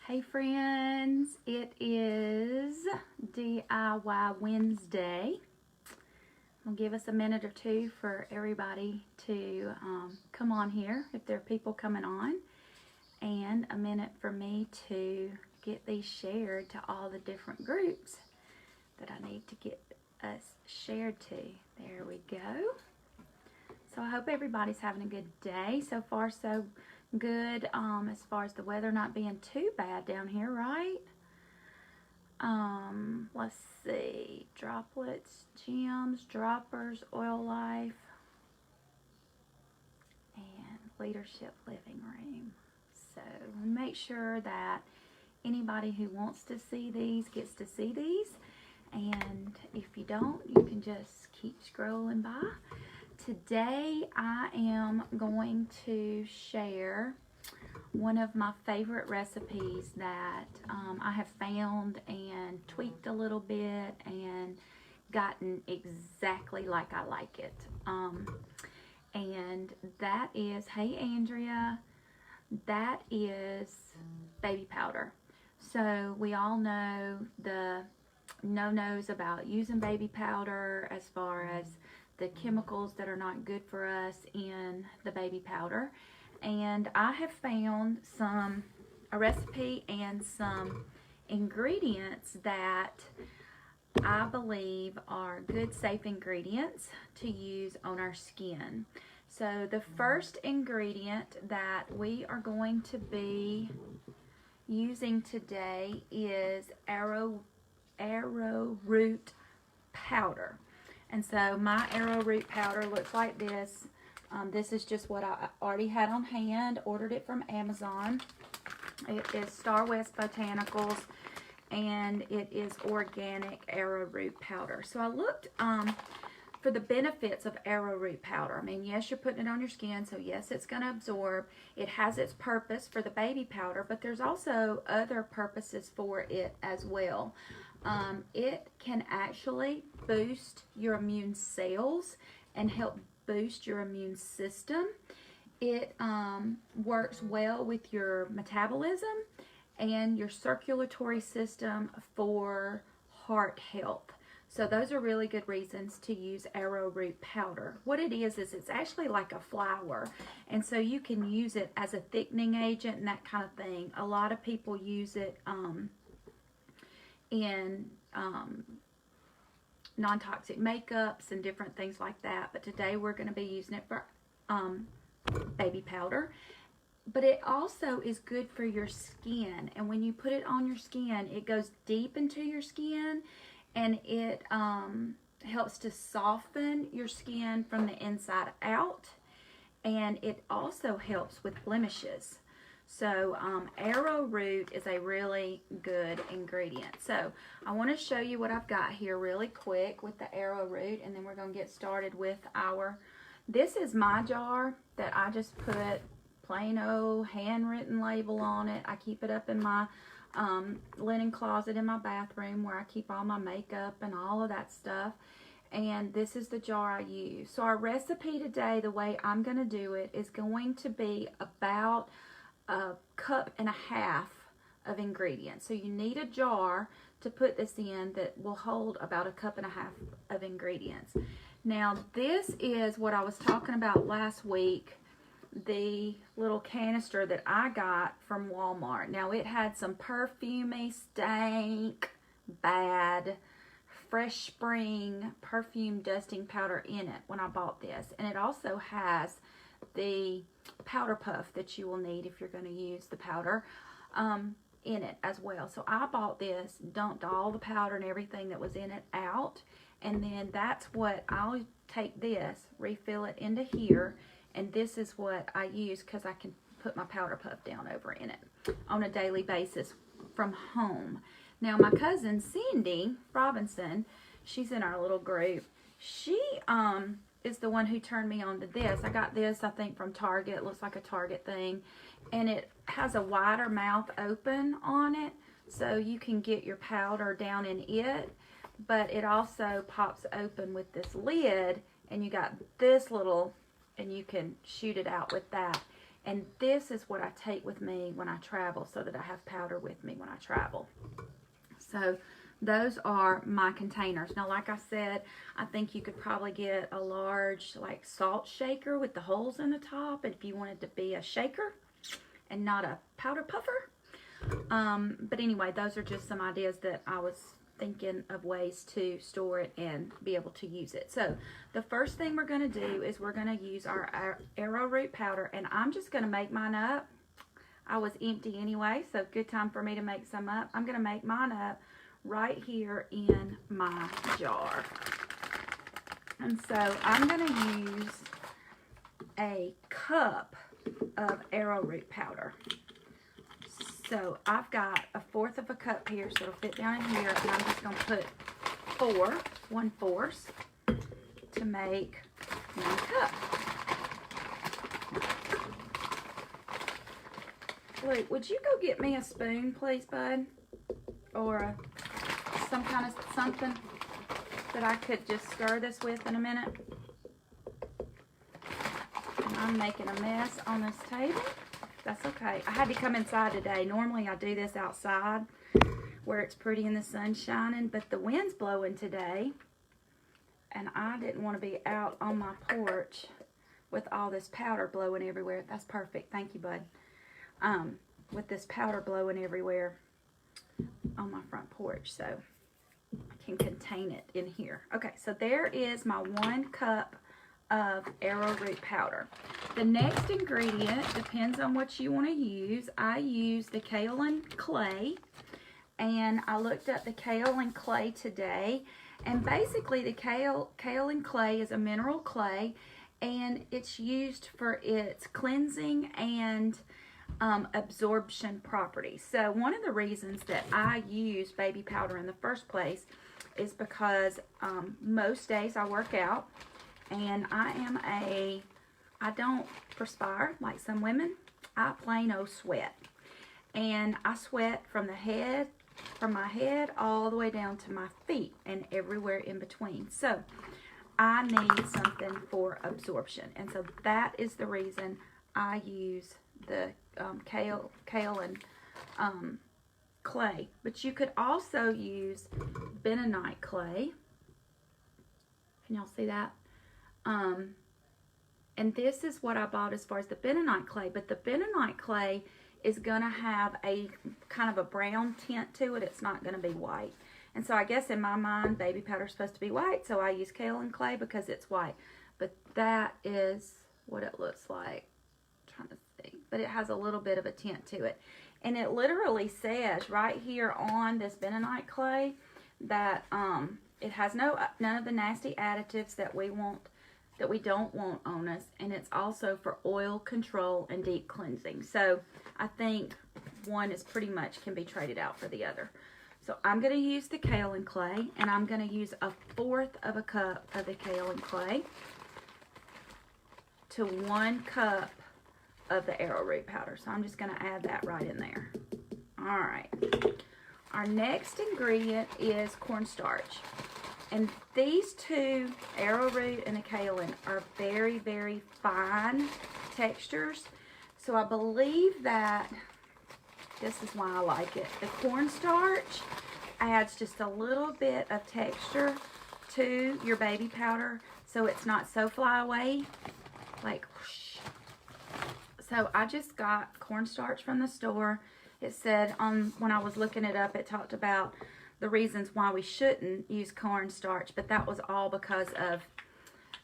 Hey friends, it is DIY Wednesday. I'll give us a minute or two for everybody to come on here if there are people coming on, and a minute for me to get these shared to all the different groups that I need to get us shared to. There we go. So I hope everybody's having a good day. So far so good, as far as the weather not being too bad down here, right? Let's see, droplets, gems, droppers, oil life, and leadership living room. So make sure that anybody who wants to see these gets to see these, and if you don't, you can just keep scrolling by. Today I am going to share one of my favorite recipes that I have found and tweaked a little bit and gotten exactly like I like it. And that is, hey Andrea, that is baby powder. So we all know the no-nos about using baby powder as far as the chemicals that are not good for us in the baby powder. And I have found a recipe and some ingredients that I believe are good, safe ingredients to use on our skin. So the first ingredient that we are going to be using today is arrowroot powder. And so my arrowroot powder looks like this. This is just what I already had on hand, ordered it from Amazon. It is Star West Botanicals, and it is organic arrowroot powder. So I looked for the benefits of arrowroot powder. I mean, yes, you're putting it on your skin, so yes, it's going to absorb. It has its purpose for the baby powder, but there's also other purposes for it as well. It can actually boost your immune cells and help boost your immune system. It works well with your metabolism and your circulatory system for heart health. So those are really good reasons to use arrowroot powder. What it is it's actually like a flour, and so you can use it as a thickening agent and that kind of thing. A lot of people use it in non-toxic makeups and different things like that, but today we're going to be using it for baby powder. But it also is good for your skin, and when you put it on your skin, it goes deep into your skin, and it helps to soften your skin from the inside out, and it also helps with blemishes. So arrowroot is a really good ingredient. So I want to show you what I've got here really quick with the arrowroot, and then we're going to get started with this is my jar that I just put plain old handwritten label on it. I keep it up in my linen closet in my bathroom where I keep all my makeup and all of that stuff. And this is the jar I use. So our recipe today, the way I'm going to do it, is going to be about a cup and a half of ingredients. So you need a jar to put this in that will hold about a cup and a half of ingredients. Now this is what I was talking about last week, the little canister that I got from Walmart. Now it had some perfumey, stank, bad, Fresh Spring perfume dusting powder in it when I bought this. And it also has the powder puff that you will need if you're going to use the powder in it as well. So I bought this, dumped all the powder and everything that was in it out, and then that's what I'll take this, refill it into here, and this is what I use because I can put my powder puff down over in it on a daily basis from home. Now my cousin Cindy Robinson, she's in our little group. She is the one who turned me on to this. I got this, I think, from Target. It looks like a Target thing, and it has a wider mouth open on it, so you can get your powder down in it, but it also pops open with this lid, and you got this little, and you can shoot it out with that. And this is what I take with me when I travel, so that I have powder with me when I travel. So those are my containers. Now, like I said, I think you could probably get a large like salt shaker with the holes in the top if you wanted to be a shaker and not a powder puffer. But anyway, those are just some ideas that I was thinking of ways to store it and be able to use it. So the first thing we're going to do is we're going to use our arrowroot powder, and I'm just going to make mine up. I was empty anyway, so good time for me to make some up. I'm going to make mine up right here in my jar. And so I'm going to use a cup of arrowroot powder. So I've got 1/4 of a cup here, so it'll fit down in here, and I'm just going to put 1/4 to make 1 cup. Luke, would you go get me a spoon, please, bud? Or some kind of something that I could just stir this with in a minute. And I'm making a mess on this table. That's okay. I had to come inside today. Normally I do this outside where it's pretty and the sun's shining, but the wind's blowing today, and I didn't want to be out on my porch with all this powder blowing everywhere. That's perfect. Thank you, bud. With this powder blowing everywhere on my front porch, so I can contain it in here. Okay, so there is my 1 cup of arrowroot powder. The next ingredient depends on what you want to use. I use the kaolin clay, and I looked up the kaolin clay today, and basically the kaolin clay is a mineral clay, and it's used for its cleansing and absorption properties. So one of the reasons that I use baby powder in the first place is because most days I work out, and I don't perspire like some women. I plain old sweat, and I sweat from my head all the way down to my feet and everywhere in between. So I need something for absorption, and so that is the reason I use the kaolin clay. But you could also use bentonite clay. Can y'all see that? And this is what I bought as far as the bentonite clay, but the bentonite clay is going to have a kind of a brown tint to it. It's not going to be white. And so I guess in my mind, baby powder is supposed to be white, so I use kaolin clay because it's white. But that is what it looks like. I'm trying to see. But it has a little bit of a tint to it. And it literally says right here on this bentonite clay that it has none of the nasty additives that we don't want on us, and it's also for oil control and deep cleansing. So I think one is pretty much can be traded out for the other. So I'm going to use the kaolin clay, and I'm going to use 1/4 of a cup of the kaolin clay to 1 cup of the arrowroot powder. So I'm just going to add that right in there. All right. Our next ingredient is cornstarch. And these two, arrowroot and the kaolin, are very, very fine textures. So I believe that this is why I like it. The cornstarch adds just a little bit of texture to your baby powder, so it's not so fly away, like whoosh. So I just got cornstarch from the store. It said when I was looking it up, it talked about the reasons why we shouldn't use cornstarch, but that was all because of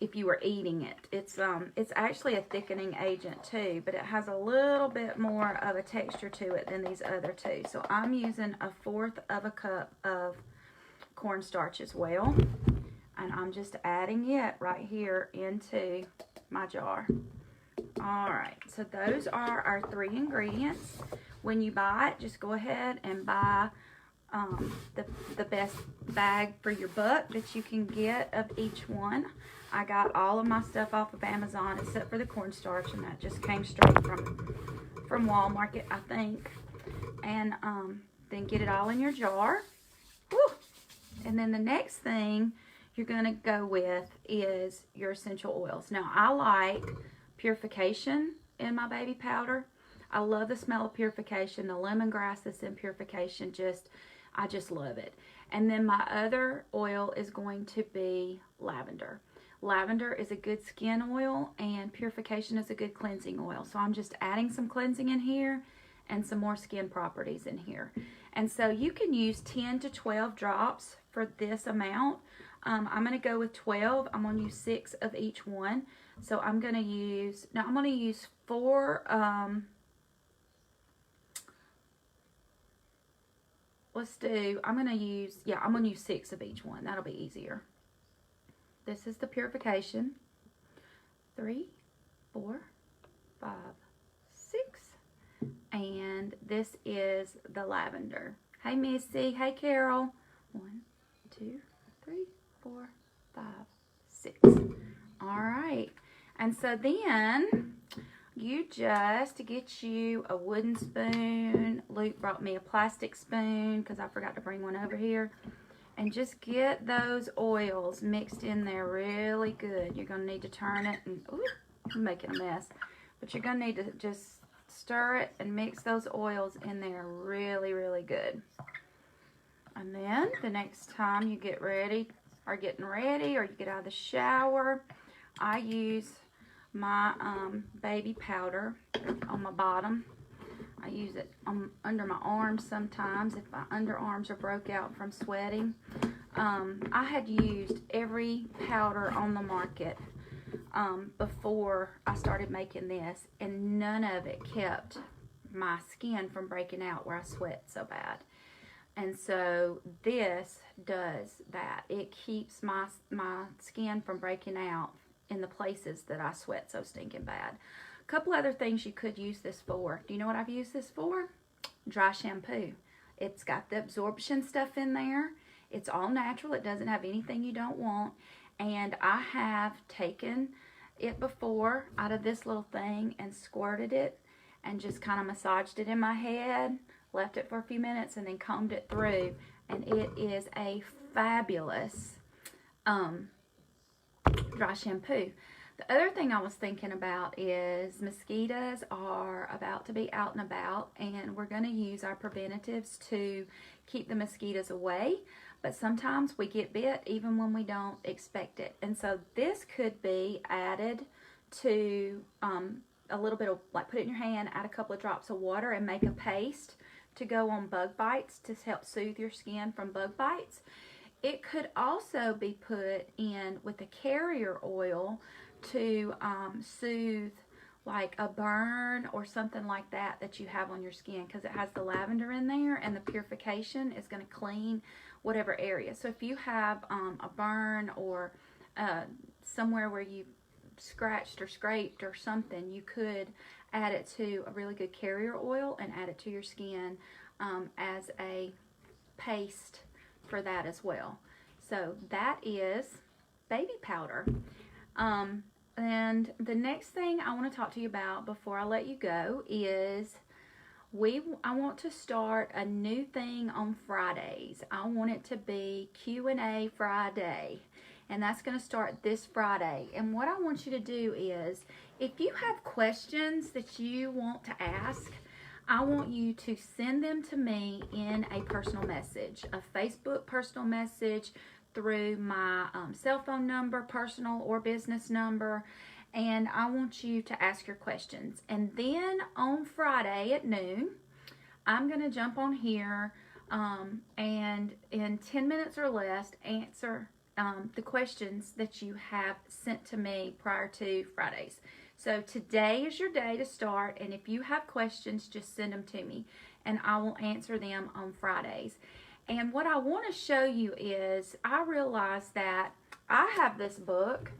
if you were eating it. It's actually a thickening agent too, but it has a little bit more of a texture to it than these other two. So I'm using 1/4 of a cup of cornstarch as well, and I'm just adding it right here into my jar. All right, so those are our 3 ingredients. When you buy it, just go ahead and buy the best bag for your buck that you can get of each one. I got all of my stuff off of Amazon except for the cornstarch, and that just came straight from Walmart, I think. And then get it all in your jar. Woo! And then the next thing you're going to go with is your essential oils. Now I like Purification in my baby powder. I love the smell of Purification. The lemongrass that's in Purification, I just love it. And then my other oil is going to be lavender. Lavender is a good skin oil, and Purification is a good cleansing oil. So I'm just adding some cleansing in here and some more skin properties in here. And so you can use 10 to 12 drops for this amount. I'm going to go with 12. I'm going to use 6 of each one. So I'm going to use 4, I'm going to use 6 of each one. That'll be easier. This is the Purification. 3, 4, 5, 6. And this is the lavender. Hey, Missy. Hey, Carol. 1, 2, 3, 4, 5, 6. All right. And so then you just get you a wooden spoon. Luke brought me a plastic spoon because I forgot to bring one over here. And just get those oils mixed in there really good. You're going to need to turn it. And ooh, I'm making a mess. But you're going to need to just stir it and mix those oils in there really, really good. And then the next time you get ready, or getting ready, or you get out of the shower, I use my baby powder on my bottom. I use it under my arms sometimes if my underarms are broke out from sweating. I had used every powder on the market before I started making this, and none of it kept my skin from breaking out where I sweat so bad. And so this does that. It keeps my skin from breaking out in the places that I sweat so stinking bad. A couple other things you could use this for. Do you know what I've used this for? Dry shampoo. It's got the absorption stuff in there. It's all natural. It doesn't have anything you don't want. And I have taken it before out of this little thing and squirted it and just kind of massaged it in my head, left it for a few minutes, and then combed it through. And it is a fabulous dry shampoo. The other thing I was thinking about is mosquitoes are about to be out and about, and we're going to use our preventatives to keep the mosquitoes away. But sometimes we get bit even when we don't expect it. And so this could be added to a little bit of, like, put it in your hand, add a couple of drops of water, and make a paste to go on bug bites to help soothe your skin from bug bites. It could also be put in with a carrier oil to soothe like a burn or something like that you have on your skin, because it has the lavender in there, and the Purification is going to clean whatever area. So if you have a burn or somewhere where you scratched or scraped or something, you could add it to a really good carrier oil and add it to your skin as a paste for that as well. So that is baby powder. And the next thing I want to talk to you about before I let you go is I want to start a new thing on Fridays. I want it to be Q&A Friday, and that's going to start this Friday. And what I want you to do is, if you have questions that you want to ask, I want you to send them to me in a personal message, a Facebook personal message, through my cell phone number, personal or business number, and I want you to ask your questions. And then on Friday at noon, I'm going to jump on here and in 10 minutes or less answer the questions that you have sent to me prior to Fridays. So today is your day to start, and if you have questions, just send them to me, and I will answer them on Fridays. And what I want to show you is, I realize that I have this book,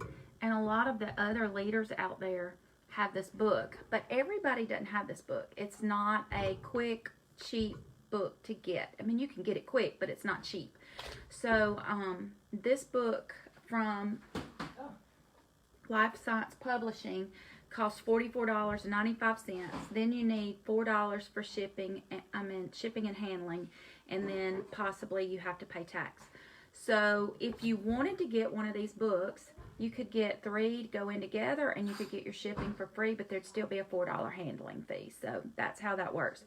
and a lot of the other leaders out there have this book, but everybody doesn't have this book. It's not a quick, cheap book to get. I mean, you can get it quick, but it's not cheap. So this book from Life Science Publishing costs $44.95. Then you need $4 for shipping and handling, and then possibly you have to pay tax. So if you wanted to get one of these books, You could get 3 to go in together, and you could get your shipping for free, but there'd still be a $4 handling fee. So that's how that works.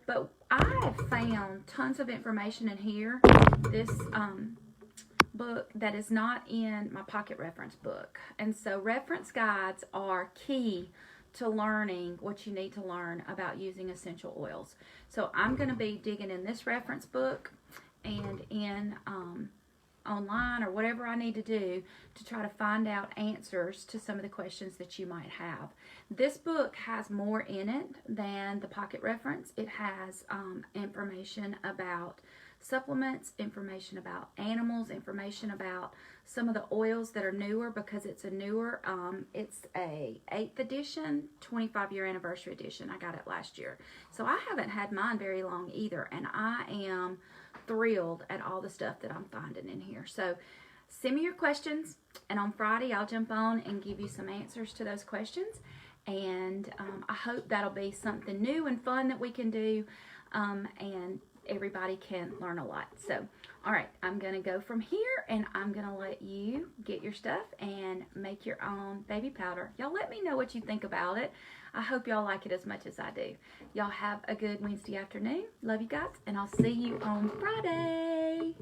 But I have found tons of information in here, this book, that is not in my pocket reference book. And so reference guides are key to learning what you need to learn about using essential oils. So I'm going to be digging in this reference book and in online or whatever I need to do to try to find out answers to some of the questions that you might have. This book has more in it than the pocket reference. It has information about supplements, information about animals, information about some of the oils that are newer, because it's a newer, it's a 8th edition, 25-year anniversary edition. I got it last year. So I haven't had mine very long either, and I am thrilled at all the stuff that I'm finding in here. So send me your questions, and on Friday I'll jump on and give you some answers to those questions. And I hope that'll be something new and fun that we can do, and everybody can learn a lot. So, all right, I'm going to go from here, and I'm going to let you get your stuff and make your own baby powder. Y'all let me know what you think about it. I hope y'all like it as much as I do. Y'all have a good Wednesday afternoon. Love you guys, and I'll see you on Friday.